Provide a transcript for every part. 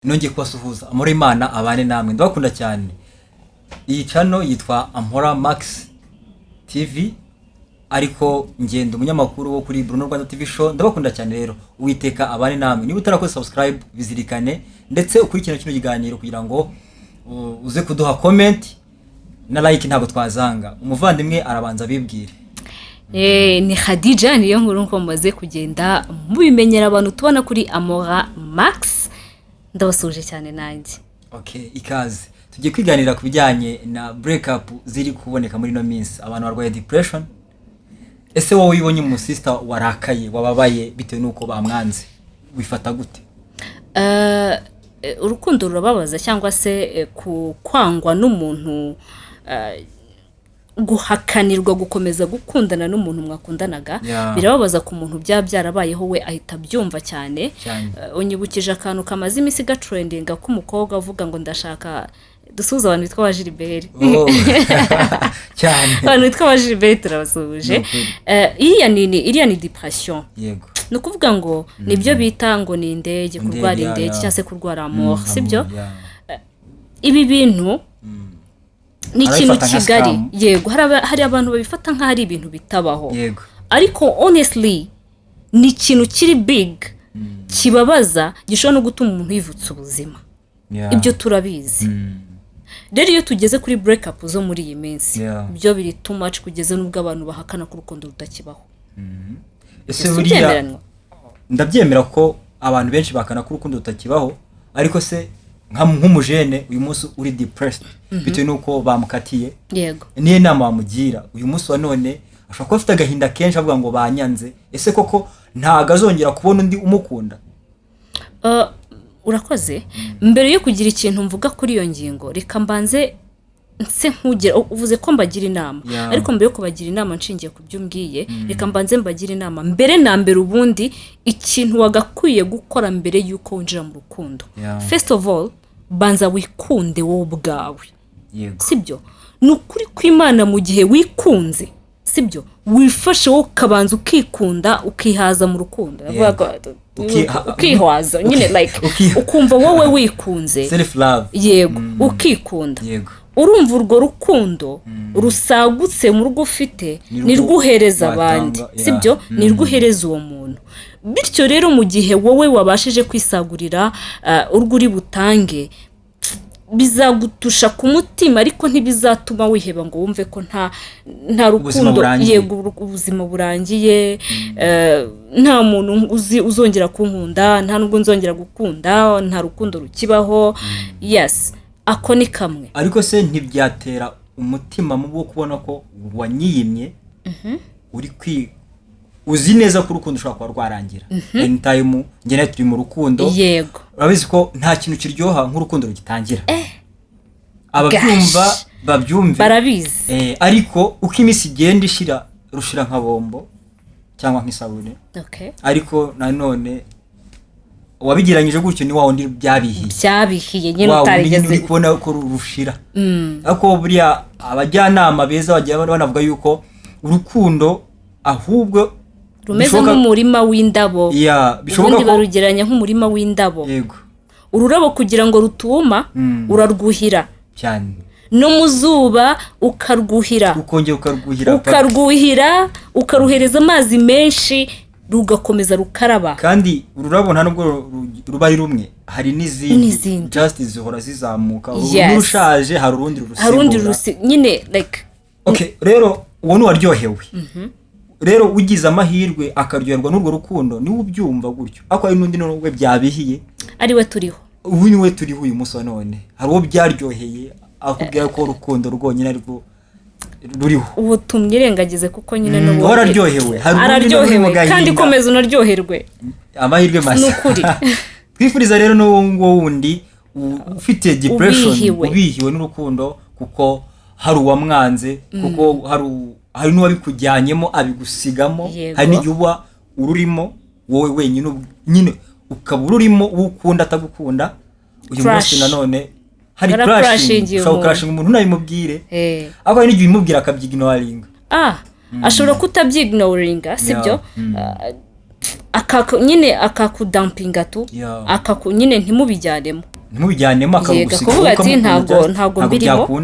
nongeye kubasuhuza amore Imana abane namwe ndabakunda cyane. Iyi channel yitwa Amhora Max TV ariko ngenda umunyamakuru wo kuri Bruno Rwanda TV show. Ndabakunda cyane rero Uwiteka abane namwe. Niba utarakoze subscribe bizirikane ndetse ukurikirana kino kiganiro kugira ngo uze kuduha comment na like ntabwo twazanga. Umuvandimwe arabanza bibwire. Ni Khadidja niyo nkuru nko maze kugenda mubimenyera abantu tubona kuri Amhora Max. Ndabasuje cyane nanjye. Okay, ikaze. Tugiye kwiganira ku bijyanye na breakup ziri kuboneka muri no minsi. Abantu barwaye depression. Ese wowe wibonye mu sister warakaye wababaye bitewe nuko bamwanze wifata gute? Urukundo rurababaza cyangwa se kwangwa n'umuntu, guhakanirwa gukomeza gukundana n'umuntu mwakundanaga birababaza ku muntu byarabayeho we ahita byumva cyane. Unyibukije akantu kamaze imisi ga trendinga ko umukobwa avuga ngo ndashaka dusuza abantu bitwa Wajiliberi cyane abantu bitwa Wajiliberi turabasuje. Iriya ni depression. Yego. No kuvuga ngo nibyo bita ngo ni indege, kurwara indege cyangwa se kurwara amour, sibyo? Ibi bintu ni ikintu kigari. Yego, hari abantu babifata nka hari ibintu bitabaho. Yego. Ariko honestly ni ikintu kiri big, kibabaza, gishobora no gutuma umuntu yivutsa ubuzima. Ibyo turabizi. Rero iyo tugeze kuri breakup zo muri iyi minsi, byo biri too much kugeza n'ubwo abantu bahakana ko urukundo rutakibaho. Ese buriya ndabyemera ko abantu benshi bakana ko urukundo rutakibaho, ariko se nk'umujene uyu munsi uri depressed bitewe nuko bamukatiye. Yego. Niye nama wamugira uyu munsi wa none ashobora kuba afite agahinda kenshi avuga ngo banyanze. Ese koko ntago azongera kubona undi umukunda? Urakoze. Mbere yo kugira ikintu mvuga kuri iyo ngingo, reka mbanze nse nkugira, uvuze ko mbagira inama. Ariko mbere yo kubagira inama nshingiye ku byo umbwiye, reka mbanze mbagira inama mbere na mbere ubundi ikintu wagakwiye gukora mbere yuko winjira mu rukundo. First of all, banza wikunde wowe ubwawe. Sibyo? Nukuri kw'Imana mu gihe wikunze, sibyo? Wifashe wowe kabanza ukikunda, ukihaza mu rukundo. Ukihwaza nyine like ukumva wowe wikunze, self love. Yego. Ukikunda. Yego. Urumva urwo rukundo rusagutse mu rugo ufite nirwuhereza abandi, sibyo? Nirwuhereza uwo muntu. Bityo rero mu gihe wowe wabashije kwisagurira urwo uri butange, bizagutusha ku mutima ariko ntibizatuma wiheba ngo wumve ko nta rukundo. Yego, ubuzima burangiye, nta muntu uzongera kunkunda, nta nubwo nzongera gukunda, nta rukundo rukibaho. Yes, ako ni kamwe. Ariko se ntibyatera umutima mu bwo kubona ko wanyiyimye uri uzi neza ko urukundo ushobora kuba rwarangira anytime ngene turi mu rukundo. Yego. Urabizi ko nta kintu kiryoha nk'urukundo rugitangira. Ababyumva babyumve barabizi. Ariko uko imisi igenda rushira nka bombo cyangwa nk'isabune. Okay. Ariko nanone wabigiranyije gutyo ni wawo ndi byabihiye nyine utarigeze uri kubona ko rushira. Ariko buriya abajyanama beza bagiye banavuga yuko urukundo ahubwo rumeze nk'umurima w'indabo. Bishoboka ko barugeranya nk'umurima w'indabo. Yego. Ururabo kugira ngo rutuma urarwuhira cyane, no muzuba ukarwuhira, ukongera ukarwuhira ukaruhereza amazi menshi rugakomeza rukaraba. Kandi ururabo nta nubwo ruba ari rumwe, hari n'izindi just zihora zizamuka. Urushaje hari urundi nyine like. Okay, rero uwo ni waryohewe. Rero ugize amahirwe akaryoherwa n'urwo rukundo ni ubyumva gutyo. Ako ari n'undi none byabihiye ari we turiho. Ubu ni we turiho uyu munsi wa none. Hari uwo byaryoheye akubwira ko urukundo rwonyine ariko ruriho. Ubu tumyirengagize kuko nyine no wararyohewe. Araryohewe kandi komeza unaryoherwe. Amahirwe mashya. Nukuri. Twifuriza rero n'uwo wundi ufite depression ubihiwe n'urukundo kuko hari uwamwanze, kuko hari n'uwabikujyanyemo abigusigamo. Hari n'igihe uba ururimo wowe wenyine nyine ukaba ururimo ukunda atagukunda. Uyu munsi nanone hari crashing umuntu nabimubwire. Abo n'igihe bimubwira akabyignoringa. Ashobora kutabyignoringa, sibyo? nyine akakudampinga tu nyine ntimubijyanemo akagusiga kuvuga ati ntabwo mbirimo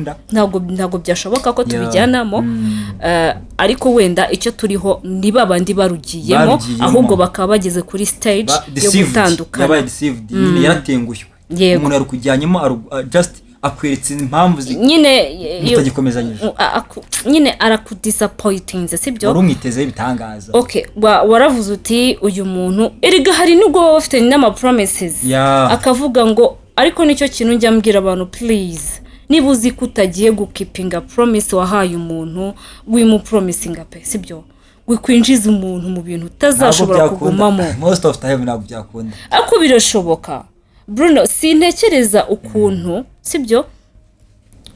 ntabwo byashoboka ko tubijyanamo ariko wenda icyo turiho ni babandi barugiyemo ahubwo bakaba bageze kuri stage yo gutandukana yaratengushywe umuntu yarukujyanyemo just akweretse impamvu nyine arakudisappointinze sibyo wari umwitezeho ibitangaza waravuze uti uyu muntu erega hari nubwo baba bafite n'ama promises akavuga ngo ariko nicyo kintu njya mbwira abantu please niba uzi ko utagiye gukipinga promise wahaye umuntu wimupromisinga pe sibyo wikwinjiza umuntu mu bintu utazashobora kugumamo most of time ntabwo byakunda ariko birashoboka Bruno sintekereza ukuntu sibyo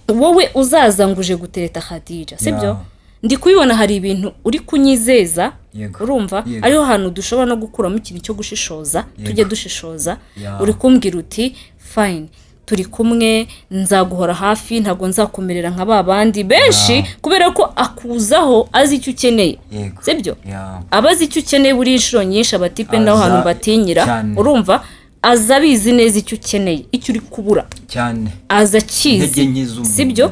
wowe uzazanguje gutereta Khadidja sibyo ndi kubibona hari ibintu uri kunyizeza urumva ariho hantu dushobora no gukuramo ikintu cyo gushishoza tujye dushishoza uri kumbwira uti fine turi kumwe nzaguhora hafi ntago nzakomerera nka babandi benshi kubera ko akuzaho azi icyo ukeneye sibyo abazi icyo ukeneye buri inshuro nyinshi abatipe naho hantu batinyira urumva aza bizi neza icyo ukeneye icyo uri kubura cyane aza kizi sibyo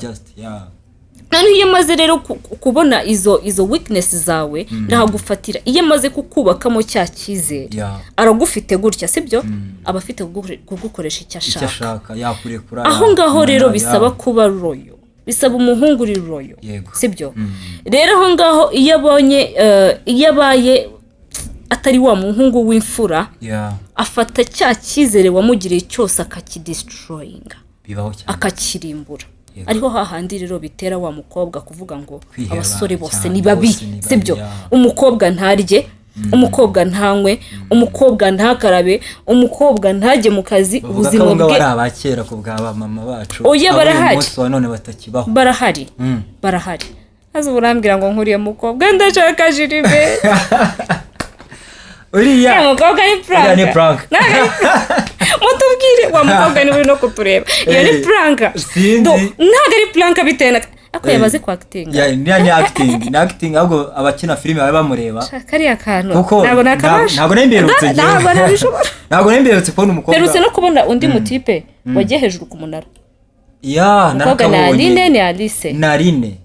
kandi iyo maze rero kubona izo weakness zawe rahagufatira iyo maze kukubakamo cya cyizere aragufite gutya sibyo aba afite kugukoresha icyo ashaka yakurekura aho ngaho rero bisaba kuba royo bisaba umuhungu uri royo sibyo rero aho ngaho iyo abonye iyo abaye atari wa muhungu w'imfura afata cya cyizere wamugiriye cyose akakidestroyinga akakirimbura ariho hahandi rero bitera wa mukobwa kuvuga ngo abasore bose ni babi sibyo umukobwa ntarye umukobwa ntanywe umukobwa ntakarabe umukobwa ntajye mu kazi ubuzima bwe bari abakera ku bwa mama bacu barahari none batakibaho barahari azo burambira ngo nkuriye mukobwa ndashaka jiribe uriya mukobwa ni prank mutubwire wa mukobwa ni no kutureba iyo ni prank ntago ari prank bitena ako yabaze ku acting ni acting ahubwo abakina filime baba bamureba kariya kantu ntago nemberutse ntago nemberutse kubona umukobwa derutse no kubona undi mutipe wagiye hejuru ku munara narakabonye ni Alice Narine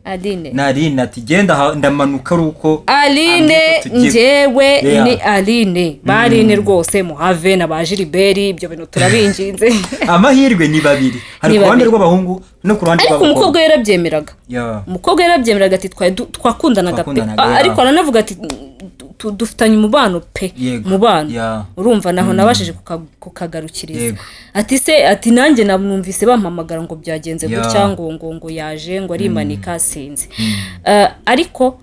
ati genda ndamanuka ruko Aline njyewe ni Aline barine rwose muhave na bajiriberi ibyo bintu turabinginze amahirwe ni babiri hari ku ruhande rw'abahungu no ku ruhande rw'abakobwa umukobwa yarabyemeraga ati twakundanaga pe ariko aranavuga ati dufitanye umubano pe mubano urumva naho nabashije kukagarukiriza ati nanjye namwumvise bampamagara ngo byagenze gutya ngo yaje ngo ari manika sinzi ariko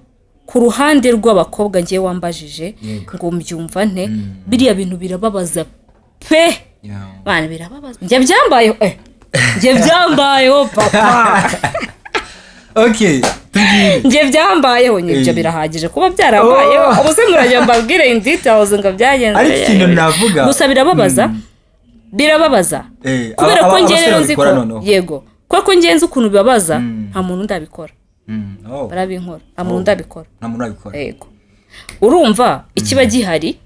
ku ruhande rw'abakobwa ngiye wambajije ngo mbyumva nte biriya bintu birababaza pe bana birababaza njye byambayeho papa njye byambayeho n'ibyo birahagije kuba byarabayeho ubuse murajya mbabwire in details ngo byagenze ariko ikintu navuga gusa birababaza kubera ko ngere nzi ko yego kuko ngenzi ukuntu bibabaza nta muntu ndabikora barabinkora nta muntu ndabikora yego urumva ikiba gihari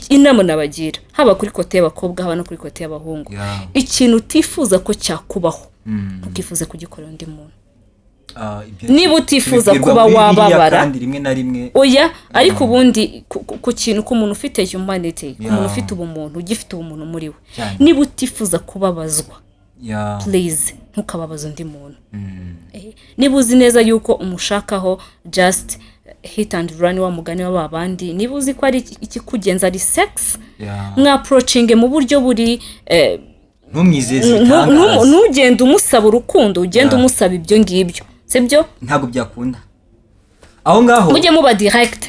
inama nabagira haba kuri kote y'abakobwa haba no kuri kote y'abahungu ikintu utifuza ko cyakubaho ukifuza kugikorera undi muntu niba utifuza kuba wababara kandi rimwe na rimwe oya ariko ubundi ku kintu k'umuntu ufite humanity k'umuntu ufite ubumuntu ugifite ubumuntu muri we niba utifuza kubabazwa please ntukababaza undi muntu niba uzi neza yuko umushakaho just hit and run wa mugani w'abandi niba uzi ko ari ikikugenza ari sex mwa approaching mu buryo buri ntumwizeze ntugende umusaba urukundo ugende umusaba ibyo ngibyo sibyo ntago byakunda aho ngaho mujye muba direct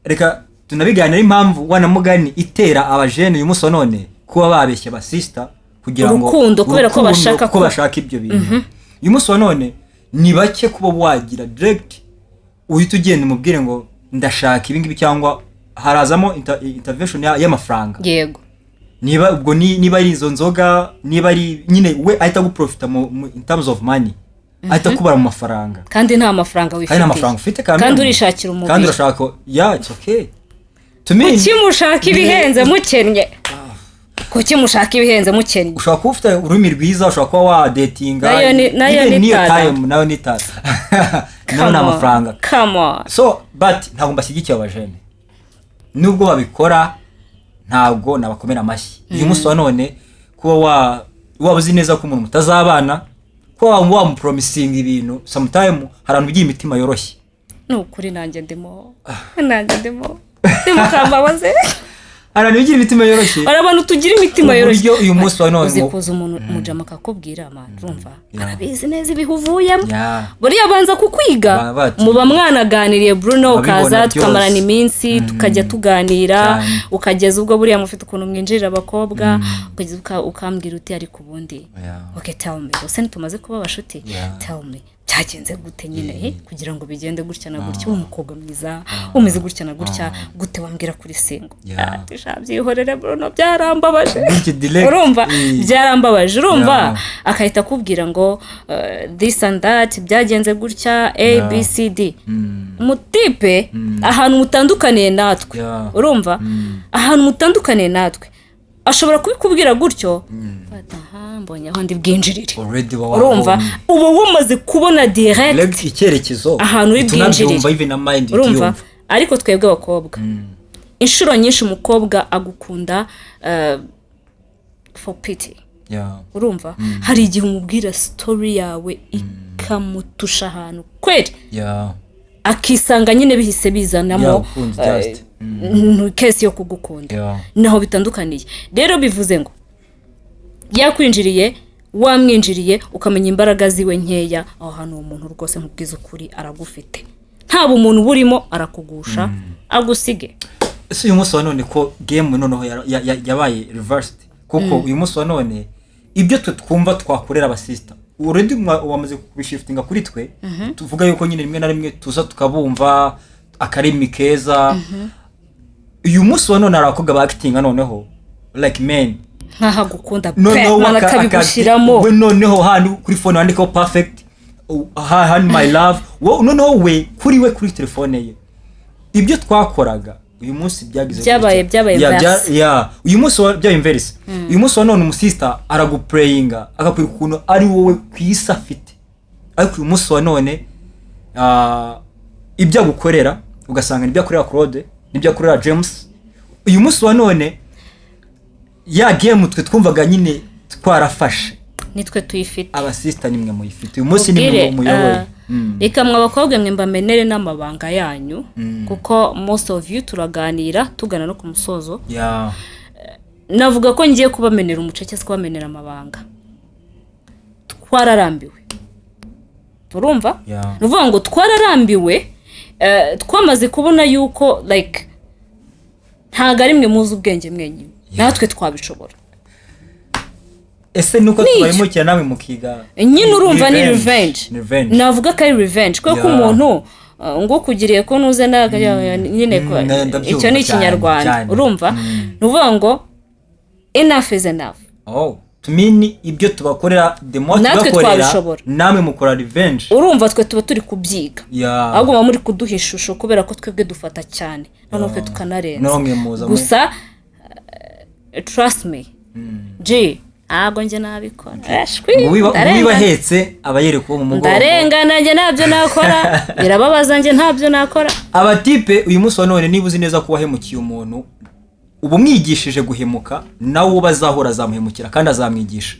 reka tunabiganira impamvu wanamugani itera abajene uyu muso none kuba babeshya ba sister kugira ngo urukundo kubera ko bashaka ibyo bintu uyu muso none ni bake kuba wagira direct uhita ugenda umubwire ngo ndashaka ibi ngibi cyangwa harazamo intervention y'amafaranga yego niba ubwo niba ari izo nzoga niba ari nyine we ahita guprofita in terms of money ahita kubara mu mafaranga kandi nta mafaranga ufite kandi urishakira umubiri kandi urashaka it's okay to me kuki mushaka ibihenze mukennye kuki mushaka ibihenze mukennye ushaka kuba ufite ururimi rwiza ushaka kuba wa datinga nayo ni time nayo ni time nayo ni amafaranga come on so but ntabwo mbashyigikiye abajene nubwo babikora ntabwo nabakomera amashyi uyu munsi wa none kuba waba uzi neza ko umuntu mutazabana kuba wamupromising ibintu sometime hari abantu bigira imitima yoroshye nukuri nanjye ndimo kambabaze abantu bigira imitima yoroshye hari abantu tugira imitima yoroshye uyu munsi wa none uzikuza umuntu mujama akakubwira amana urumva arabizi neza ibihuvuyemo buriya abanza kukwiga muba mwanaganiriye Bruno ukaza tukamarana iminsi tukajya tuganira ukageza ubwo buriya mufite ukuntu mwinjirira abakobwa ukageza ukambwira uti ariko ubundi okay tell me ose nitumaze kuba abashuti tell me cyagenze gute nyine kugira ngo bigende gutya na gutya umukobwa mwiza umeze gutya na gutya gute wambwira kuri singo byihorere Bruno byarambabaje urumva byarambabaje urumva akahita akubwira ngo this and that byagenze gutya ABCD umutipe ahantu mutandukaniye natwe urumva ahantu mutandukaniye natwe ashobora kubikubwira gutyo mbonye aho ndi bwinjirire urumva uba wamaze kubona direct icyerekezo ahantu uri bwinjirire urumva ariko twebwe abakobwa inshuro nyinshi umukobwa agukunda for pity urumva hari igihe umubwira story yawe ikamutusha ahantu kweli akisanga nyine bihise bizanamo kesi yo kugukunda naho bitandukaniye rero bivuze ngo yakwinjiriye wamwinjiriye ukamenya imbaraga ziwe nkeya aho hantu umuntu rwose nkubwiza ukuri aragufite ntaba umuntu burimo arakugusha agusige ese uyu munsi wa none ko game noneho yabaye reversed kuko uyu munsi wa none ibyo twumva twakorera abasista already wamaze kubishiftinga kuri twe tuvuga yuko nyine rimwe na rimwe tuza tukabumva akarimi keza uyu munsi wa none arakobwa ba acting noneho like men nkaha gukunda pe manakabigushiramo we noneho hano kuri phone wandikaho perfect hano my love noneho we kuri telefone ye ibyo twakoraga uyu munsi byabaye uyu munsi byabaye inverse uyu munsi wa none umusista araguprayinga akakwira ukuntu ari wowe kwisa afite ariko uyu munsi wa none ibyo agukorera ugasanga nibyo akorera Claude nibyo akorera James uyu munsi wa none ya game twe twumvaga nyine twarafashe nitwe tuyifite abasista nimwe muyifite uyu munsi nimwe muyoboye reka mwa bakobwa mwe mbamenere n'amabanga yanyu kuko most of you turaganira tugana no ku musozo navuga ko ngiye kubamenera umuce cyangwa kubamenera amabanga twararambiwe urumva nuvuga ngo twararambiwe twamaze kubona yuko like ntago ari mwe muzi ubwenge mwenyine natwe twabishobora ese nuko tubayimukira namwe mukiga nyine urumva ni revenge navuga ko ari revenge kuko umuntu ngo kugiriye ko nuze nyine icyo ni ikinyarwanda urumva nuvuga ngo enough is enough tumini ibyo tubakorera demo tubakorera namwe mukora revenge urumva twe tuba turi kubyiga ahubwo baba muri kuduha ishusho kubera ko twebwe dufata cyane none twe tukanarenza gusa trust me ntabwo njye nabikora wibahetse abayereka uwo mu mugongo ndarengana njye ntabyo nakora birababaza njye ntabyo nakora abatipe uyu munsi wa none niba uzi neza ko wahemukiye umuntu ubu mwigishije guhemuka nawe bazahora azamuhemukira kandi azamwigisha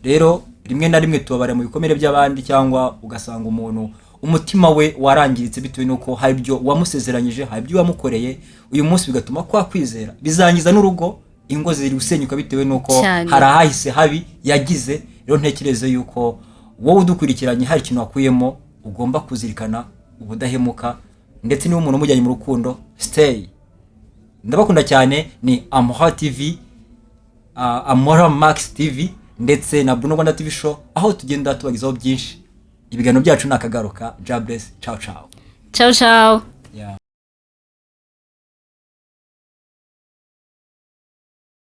rero rimwe na rimwe tubabare mu bikomere by'abandi cyangwa ugasanga umuntu umutima we warangiritse bitewe nuko hari ibyo wamusezeranyije hari ibyo wamukoreye uyu munsi bigatuma kwa kwizera bizangiza n'urugo ingo ziri gusenyuka bitewe nuko hari ahahise habi yagize rero ntekereze yuko wowe udukurikiranye hari ikintu wakuyemo ugomba kuzirikana ubudahemuka ndetse niba umuntu umujyanye mu rukundo stay ndabakunda cyane ni Amora TV Amora Max TV ndetse na Bruno Rwanda TV show aho tugenda tubagizaho byinshi ibiganiro byacu nakagaruka. God bless. Ciao ciao. Ciao ciao.